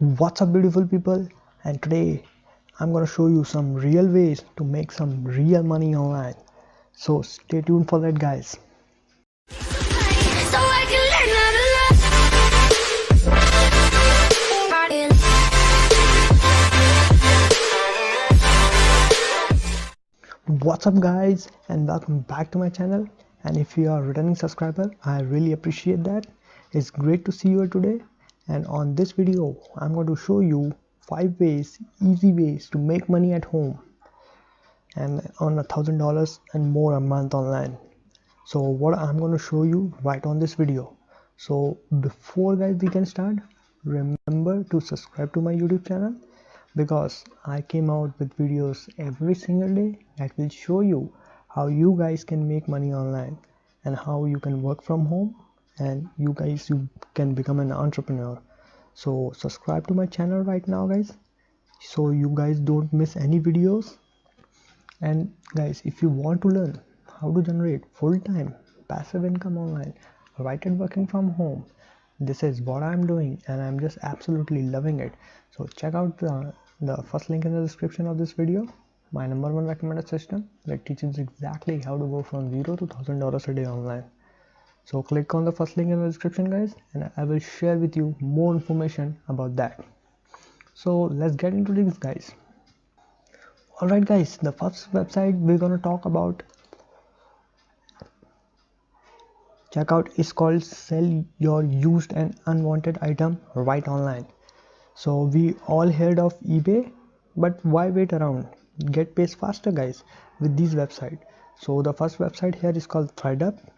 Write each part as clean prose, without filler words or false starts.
What's up beautiful people, and today I'm gonna show you some real ways to make some real money online. So stay tuned for that guys. What's up guys, and welcome back to my channel. And if you are a returning subscriber, I really appreciate that. It's great to see you today. And on this video I'm going to show you 5 easy ways to make money at home and on $1,000 and more a month online. So what I'm going to show you right on this video. So before guys we can start, remember to subscribe to my YouTube channel, because I came out with videos every single day that will show you how you guys can make money online and how you can work from home and you can become an entrepreneur. So subscribe to my channel right now guys, so you guys don't miss any videos. And guys, if you want to learn how to generate full-time passive income online right at working from home, this is what I'm doing and I'm just absolutely loving it. So check out the first link in the description of this video, my #1 recommended system that teaches exactly how to go from $0 to $1,000 a day online. So click on the first link in the description guys, and I will share with you more information about that. So let's get into this guys. Alright guys, the first website we're gonna talk about, check out, is called Sell Your Used and Unwanted Item Right Online. So we all heard of eBay, but why wait around? Get paid faster guys with these websites. So the first website here is called thredup.com,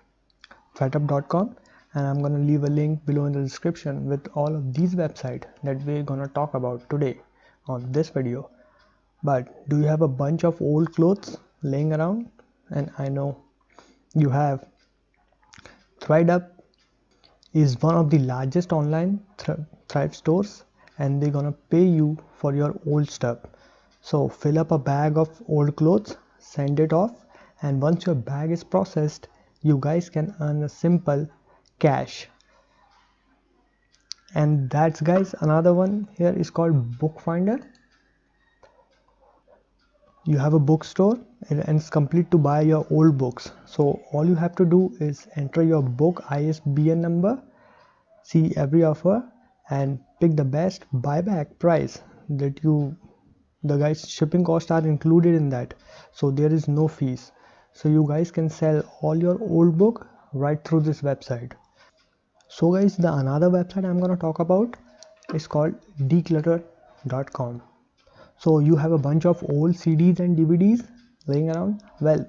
and I'm gonna leave a link below in the description with all of these websites that we're gonna talk about today on this video. But do you have a bunch of old clothes laying around? And I know you have. ThredUp is one of the largest online thrift stores, and they're gonna pay you for your old stuff. So fill up a bag of old clothes, send it off, and once your bag is processed, you guys can earn a simple cash. And that's guys, another one here is called Bookfinder. You have a bookstore and it's complete to buy your old books. So all you have to do is enter your book ISBN number, see every offer, and pick the best buyback price that the guys shipping costs are included in that, so there is no fees. So you guys can sell all your old book right through this website. So guys, the another website I'm gonna talk about is called declutter.com. So you have a bunch of old CDs and DVDs laying around. Well,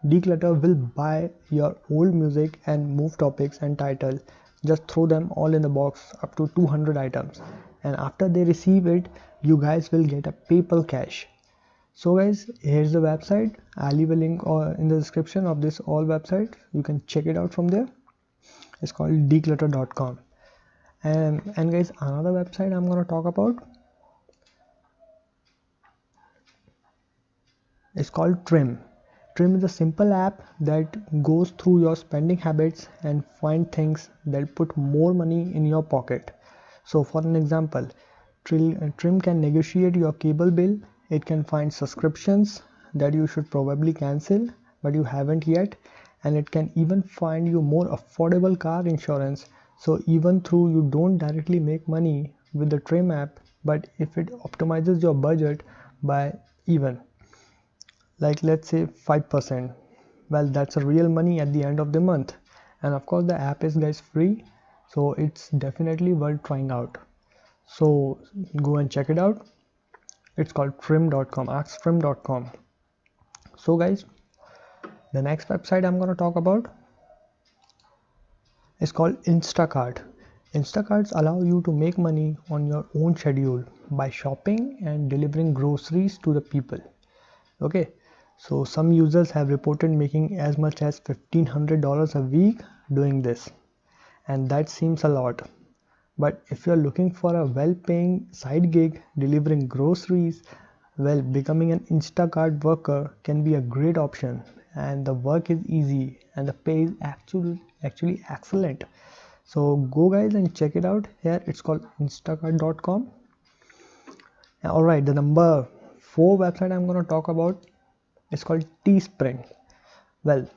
Declutter will buy your old music and move topics and titles, just throw them all in the box up to 200 items, and after they receive it, you guys will get a PayPal cash. So guys, here's the website. I'll leave a link in the description of this all website. You can check it out from there. It's called declutter.com. And guys, another website I'm gonna talk about is called Trim. Trim is a simple app that goes through your spending habits and find things that put more money in your pocket. So for an example, Trim can negotiate your cable bill. It can find subscriptions that you should probably cancel but you haven't yet, and it can even find you more affordable car insurance. So even though you don't directly make money with the Trim app, but if it optimizes your budget by even, like let's say 5%, well, that's a real money at the end of the month. And of course the app is guys free, so it's definitely worth trying out. So go and check it out. It's called trim.com, ask-trim.com. So guys, the next website I'm going to talk about is called Instacart. Instacarts allow you to make money on your own schedule by shopping and delivering groceries to the people. Okay, so some users have reported making as much as $1,500 a week doing this, and that seems a lot. But if you're looking for a well-paying side gig delivering groceries, well, becoming an Instacart worker can be a great option, and the work is easy and the pay is actually excellent. So go guys and check it out. Here it's called instacart.com. Alright, the number 4 website I'm gonna talk about is called Teespring. Well,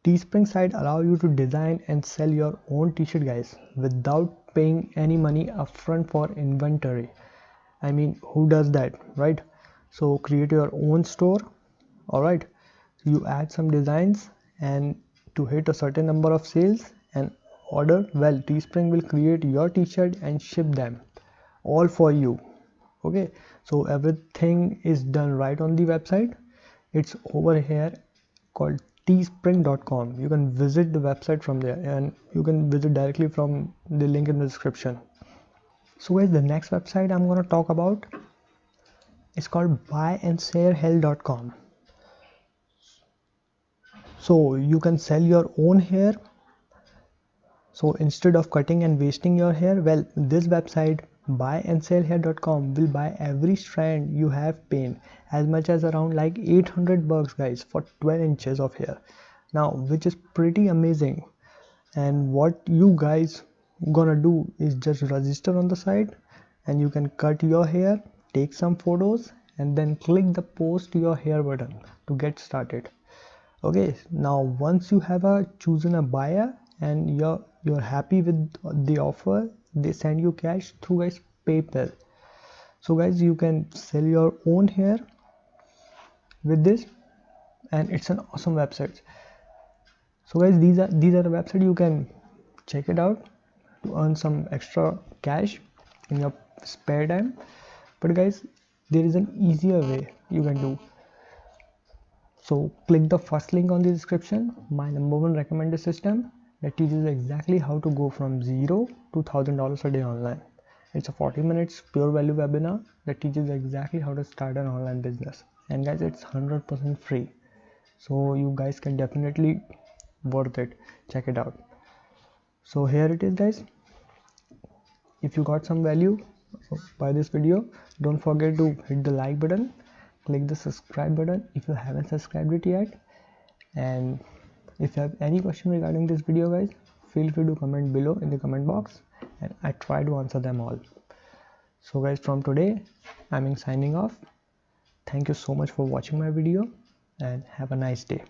Teespring site allow you to design and sell your own t-shirt guys without paying any money upfront for inventory. I mean, who does that, right? So create your own store. Alright, you add some designs, and to hit a certain number of sales and order, well, Teespring will create your t-shirt and ship them all for you. Okay, so everything is done right on the website. It's over here called teespring.com. You can visit the website from there, and you can visit directly from the link in the description. So guys, the next website I'm going to talk about is called buyandsalehell.com. So you can sell your own hair. So instead of cutting and wasting your hair, well, this website buyandsalehell.com will buy every strand you have pain, as much as around like 800 bucks guys for 12 inches of hair now, which is pretty amazing. And what you guys gonna do is just register on the site, and you can cut your hair, take some photos, and then click the post your hair button to get started. Okay, now once you have chosen a buyer and you're happy with the offer, they send you cash through guys PayPal. So guys, you can sell your own hair with this, and it's an awesome website. So guys, these are the website you can check it out to earn some extra cash in your spare time. But guys, there is an easier way you can do. So click the first link on the description, my #1 recommended system that teaches exactly how to go from $0 to $1,000 a day online. It's a 40 minutes pure value webinar that teaches exactly how to start an online business. And guys, it's 100% free. So you guys can definitely worth it. Check it out. So here it is guys. If you got some value by this video, don't forget to hit the like button, click the subscribe button if you haven't subscribed it yet, and if you have any question regarding this video guys, feel free to comment below in the comment box, and I try to answer them all. So guys, from today I'm signing off. Thank you so much for watching my video, and have a nice day.